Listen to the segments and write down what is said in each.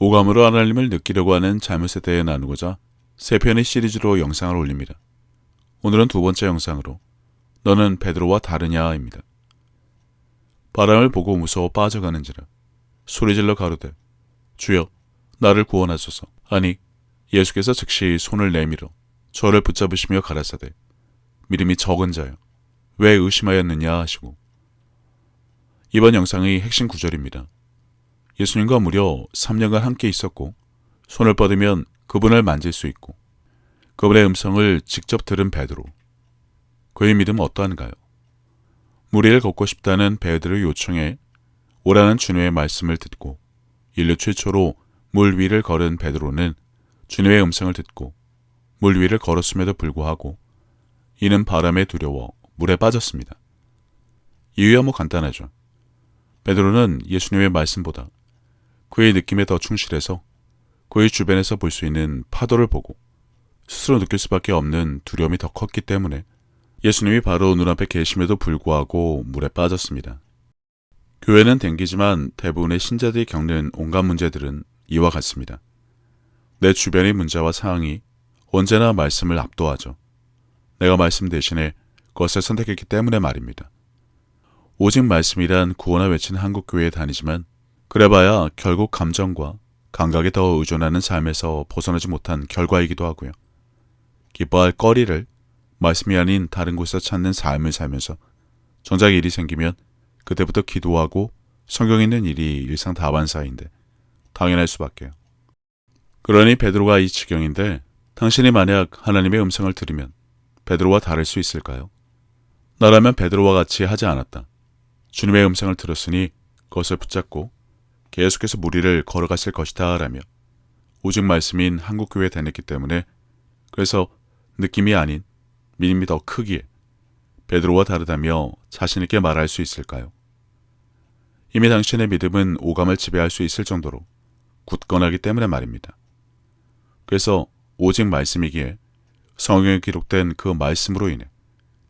오감으로 하나님을 느끼려고 하는 자물쇠 대해 나누고자 세 편의 시리즈로 영상을 올립니다. 오늘은 두 번째 영상으로 너는 베드로와 다르냐입니다. 바람을 보고 무서워 빠져가는지라 소리질러 가로되 주여 나를 구원하소서. 아니 예수께서 즉시 손을 내밀어 저를 붙잡으시며 가라사대 믿음이 적은 자여 왜 의심하였느냐 하시고. 이번 영상의 핵심 구절입니다. 예수님과 무려 3년간 함께 있었고 손을 뻗으면 그분을 만질 수 있고 그분의 음성을 직접 들은 베드로. 그의 믿음은 어떠한가요? 무리를 걷고 싶다는 베드로의 요청에 오라는 주님의 말씀을 듣고 인류 최초로 물 위를 걸은 베드로는 주님의 음성을 듣고 물 위를 걸었음에도 불구하고 이는 바람에 두려워 물에 빠졌습니다. 이유야 간단하죠. 베드로는 예수님의 말씀보다 그의 느낌에 더 충실해서 그의 주변에서 볼 수 있는 파도를 보고 스스로 느낄 수밖에 없는 두려움이 더 컸기 때문에 예수님이 바로 눈앞에 계심에도 불구하고 물에 빠졌습니다. 교회는 댕기지만 대부분의 신자들이 겪는 온갖 문제들은 이와 같습니다. 내 주변의 문제와 상황이 언제나 말씀을 압도하죠. 내가 말씀 대신에 그것을 선택했기 때문에 말입니다. 오직 말씀이란 구원을 외치는 한국교회에 다니지만 그래봐야 결국 감정과 감각에 더 의존하는 삶에서 벗어나지 못한 결과이기도 하고요. 기뻐할 거리를 말씀이 아닌 다른 곳에서 찾는 삶을 살면서 정작 일이 생기면 그때부터 기도하고 성경 읽는 일이 일상다반사인데 당연할 수밖에요. 그러니 베드로가 이 지경인데 당신이 만약 하나님의 음성을 들으면 베드로와 다를 수 있을까요? 나라면 베드로와 같이 하지 않았다. 주님의 음성을 들었으니 그것을 붙잡고 계속해서 무리를 걸어갔을 것이다 라며 오직 말씀인 한국교회에 다녔기 때문에 그래서 느낌이 아닌 믿음이 더 크기에 베드로와 다르다며 자신있게 말할 수 있을까요? 이미 당신의 믿음은 오감을 지배할 수 있을 정도로 굳건하기 때문에 말입니다. 그래서 오직 말씀이기에 성경에 기록된 그 말씀으로 인해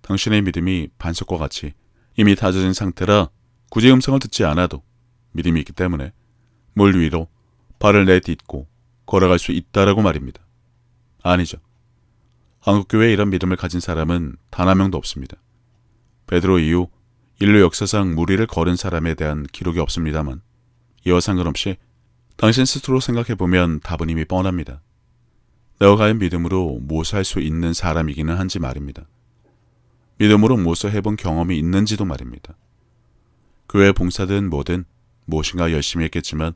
당신의 믿음이 반석과 같이 이미 다져진 상태라 굳이 음성을 듣지 않아도 믿음이 있기 때문에 물 위로 발을 내딛고 걸어갈 수 있다라고 말입니다. 아니죠. 한국교회에 이런 믿음을 가진 사람은 단 한 명도 없습니다. 베드로 이후 인류 역사상 무리를 걸은 사람에 대한 기록이 없습니다만 이와 상관없이 당신 스스로 생각해보면 답은 이미 뻔합니다. 내가 과연 믿음으로 무엇을 할 수 있는 사람이기는 한지 말입니다. 믿음으로 무엇을 해본 경험이 있는지도 말입니다. 교회 봉사든 뭐든 무엇인가 열심히 했겠지만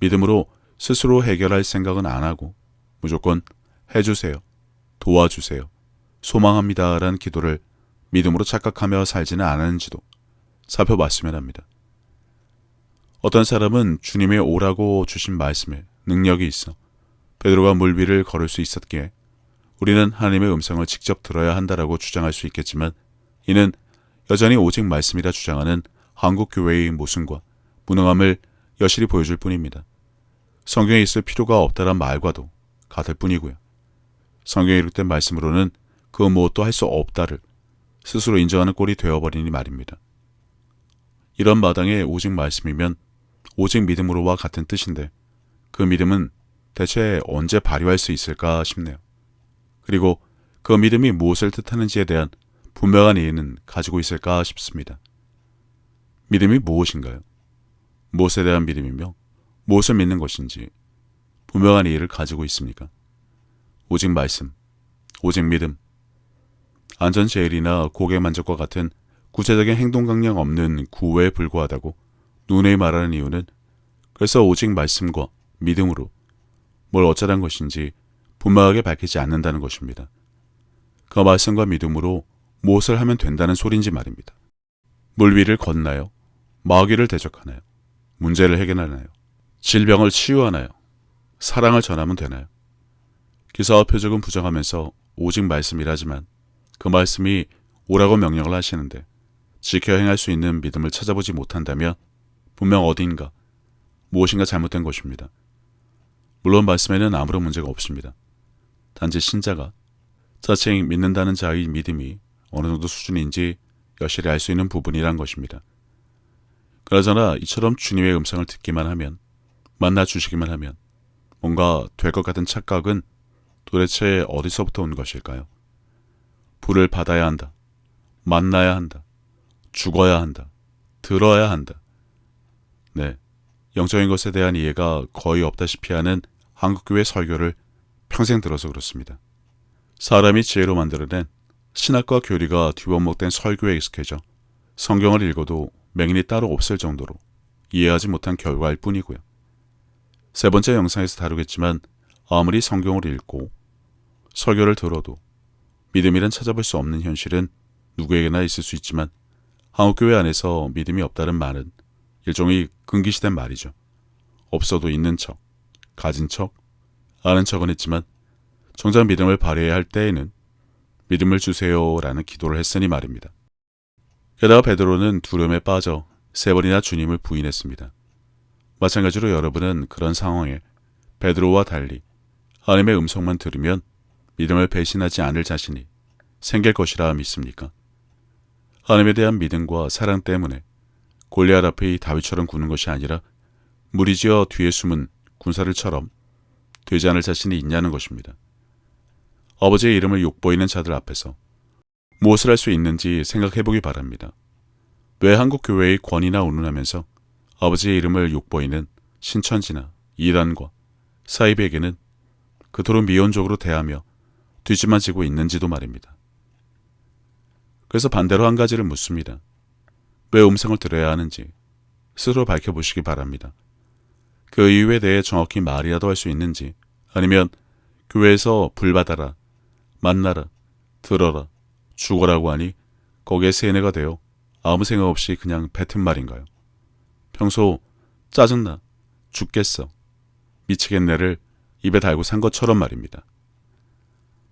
믿음으로 스스로 해결할 생각은 안 하고 무조건 해주세요, 도와주세요, 소망합니다 라는 기도를 믿음으로 착각하며 살지는 않았는지도 살펴봤으면 합니다. 어떤 사람은 주님의 오라고 주신 말씀에 능력이 있어 베드로가 물 위를 걸을 수 있었기에 우리는 하나님의 음성을 직접 들어야 한다라고 주장할 수 있겠지만 이는 여전히 오직 말씀이라 주장하는 한국교회의 모순과 무능함을 여실히 보여줄 뿐입니다. 성경에 있을 필요가 없다란 말과도 같을 뿐이고요. 성경에 기록된 말씀으로는 그 무엇도 할 수 없다를 스스로 인정하는 꼴이 되어버리니 말입니다. 이런 마당에 오직 말씀이면 오직 믿음으로와 같은 뜻인데 그 믿음은 대체 언제 발휘할 수 있을까 싶네요. 그리고 그 믿음이 무엇을 뜻하는지에 대한 분명한 이해는 가지고 있을까 싶습니다. 믿음이 무엇인가요? 무엇에 대한 믿음이며 무엇을 믿는 것인지 분명한 이해를 가지고 있습니까? 오직 말씀, 오직 믿음. 안전제일이나 고개 만족과 같은 구체적인 행동 강령 없는 구호에 불과하다고 누누이 말하는 이유는 그래서 오직 말씀과 믿음으로 뭘 어쩌란 것인지 분명하게 밝히지 않는다는 것입니다. 그 말씀과 믿음으로 무엇을 하면 된다는 소린지 말입니다. 물 위를 걷나요? 마귀를 대적하나요? 문제를 해결하나요? 질병을 치유하나요? 사랑을 전하면 되나요? 기사와 표적은 부정하면서 오직 말씀이라지만 그 말씀이 오라고 명령을 하시는데 지켜 행할 수 있는 믿음을 찾아보지 못한다면 분명 어딘가 무엇인가 잘못된 것입니다. 물론 말씀에는 아무런 문제가 없습니다. 단지 신자가 자칭 믿는다는 자의 믿음이 어느 정도 수준인지 여실히 알 수 있는 부분이란 것입니다. 그러잖아 이처럼 주님의 음성을 듣기만 하면 만나 주시기만 하면 뭔가 될 것 같은 착각은 도대체 어디서부터 온 것일까요? 불을 받아야 한다. 만나야 한다. 죽어야 한다. 들어야 한다. 네, 영적인 것에 대한 이해가 거의 없다시피 하는 한국교회 설교를 평생 들어서 그렇습니다. 사람이 지혜로 만들어낸 신학과 교리가 뒤범벅된 설교에 익숙해져 성경을 읽어도 맹인이 따로 없을 정도로 이해하지 못한 결과일 뿐이고요. 세 번째 영상에서 다루겠지만 아무리 성경을 읽고 설교를 들어도 믿음이란 찾아볼 수 없는 현실은 누구에게나 있을 수 있지만 한국교회 안에서 믿음이 없다는 말은 일종의 금기시된 말이죠. 없어도 있는 척, 가진 척, 아는 척은 했지만 정작 믿음을 발휘해야 할 때에는 믿음을 주세요라는 기도를 했으니 말입니다. 게다가 베드로는 두려움에 빠져 3번이나 주님을 부인했습니다. 마찬가지로 여러분은 그런 상황에 베드로와 달리 하나님의 음성만 들으면 믿음을 배신하지 않을 자신이 생길 것이라 믿습니까? 하나님에 대한 믿음과 사랑 때문에 골리앗 앞의 다윗처럼 구는 것이 아니라 무리지어 뒤에 숨은 군사들처럼 되지 않을 자신이 있냐는 것입니다. 아버지의 이름을 욕보이는 자들 앞에서 무엇을 할 수 있는지 생각해보기 바랍니다. 왜 한국 교회의 권위나 운운하면서 아버지의 이름을 욕보이는 신천지나 이단과 사이비에게는 그토록 미온적으로 대하며 뒤집만 지고 있는지도 말입니다. 그래서 반대로 한 가지를 묻습니다. 왜 음성을 들어야 하는지 스스로 밝혀보시기 바랍니다. 그 이유에 대해 정확히 말이라도 할 수 있는지, 아니면 교회에서 불받아라, 만나라, 들어라, 죽어라고 하니 거기에 세뇌가 되어 아무 생각 없이 그냥 뱉은 말인가요? 평소 짜증나, 죽겠어, 미치겠네를 입에 달고 산 것처럼 말입니다.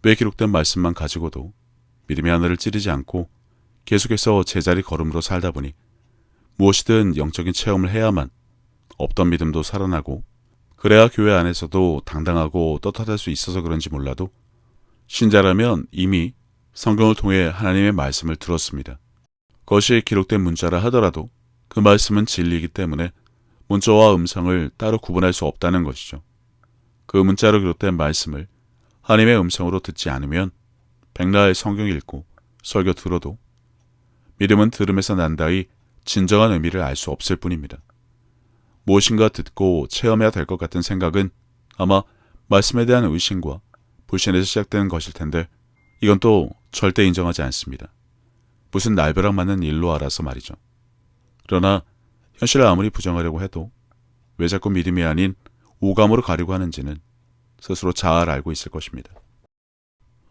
왜 기록된 말씀만 가지고도 믿음의 하늘을 찌르지 않고 계속해서 제자리 걸음으로 살다 보니 무엇이든 영적인 체험을 해야만 없던 믿음도 살아나고, 그래야 교회 안에서도 당당하고 떳떳할 수 있어서 그런지 몰라도 신자라면 이미 성경을 통해 하나님의 말씀을 들었습니다. 그것이 기록된 문자라 하더라도 그 말씀은 진리이기 때문에 문자와 음성을 따로 구분할 수 없다는 것이죠. 그 문자로 기록된 말씀을 하나님의 음성으로 듣지 않으면 백날 성경 읽고 설교 들어도 믿음은 들음에서 난다의 진정한 의미를 알 수 없을 뿐입니다. 무엇인가 듣고 체험해야 될 것 같은 생각은 아마 말씀에 대한 의심과 불신에서 시작되는 것일 텐데, 이건 또 절대 인정하지 않습니다. 무슨 날벼락 맞는 일로 알아서 말이죠. 그러나 현실을 아무리 부정하려고 해도 왜 자꾸 믿음이 아닌 오감으로 가려고 하는지는 스스로 잘 알고 있을 것입니다.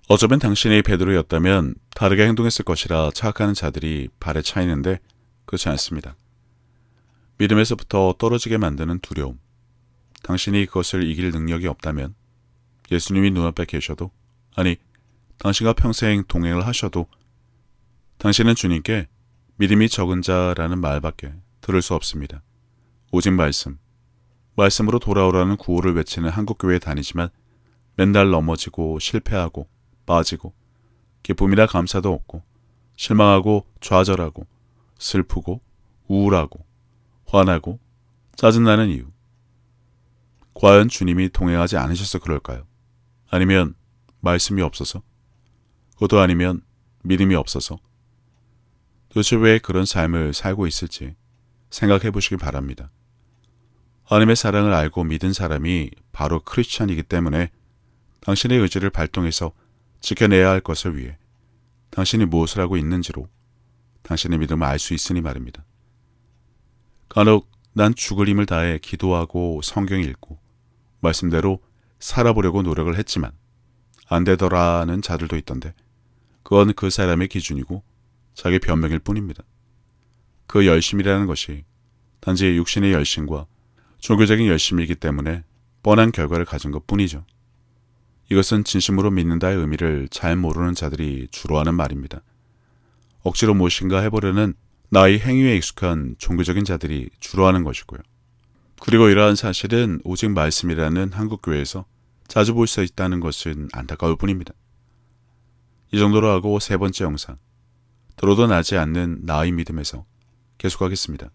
어쩌면 당신이 베드로였다면 다르게 행동했을 것이라 착각하는 자들이 발에 차이는데 그렇지 않습니다. 믿음에서부터 떨어지게 만드는 두려움, 당신이 그것을 이길 능력이 없다면 예수님이 눈앞에 계셔도, 아니 당신과 평생 동행을 하셔도 당신은 주님께 믿음이 적은 자라는 말밖에 들을 수 없습니다. 오직 말씀으로 돌아오라는 구호를 외치는 한국교회에 다니지만 맨날 넘어지고 실패하고 빠지고 기쁨이나 감사도 없고 실망하고 좌절하고 슬프고 우울하고 화나고 짜증나는 이유, 과연 주님이 동행하지 않으셔서 그럴까요? 아니면 말씀이 없어서? 그것도 아니면 믿음이 없어서? 도대체 왜 그런 삶을 살고 있을지 생각해 보시기 바랍니다. 하나님의 사랑을 알고 믿은 사람이 바로 크리스찬이기 때문에 당신의 의지를 발동해서 지켜내야 할 것을 위해 당신이 무엇을 하고 있는지로 당신의 믿음을 알 수 있으니 말입니다. 간혹 난 죽을 힘을 다해 기도하고 성경 읽고 말씀대로 살아보려고 노력을 했지만 안 되더라는 자들도 있던데, 그건 그 사람의 기준이고 자기 변명일 뿐입니다. 그 열심이라는 것이 단지 육신의 열심과 종교적인 열심이기 때문에 뻔한 결과를 가진 것 뿐이죠. 이것은 진심으로 믿는다의 의미를 잘 모르는 자들이 주로 하는 말입니다. 억지로 무엇인가 해보려는 나의 행위에 익숙한 종교적인 자들이 주로 하는 것이고요. 그리고 이러한 사실은 오직 말씀이라는 한국교회에서 자주 볼 수 있다는 것은 안타까울 뿐입니다. 이 정도로 하고 세 번째 영상, 들어도 나지 않는 나의 믿음에서 계속하겠습니다.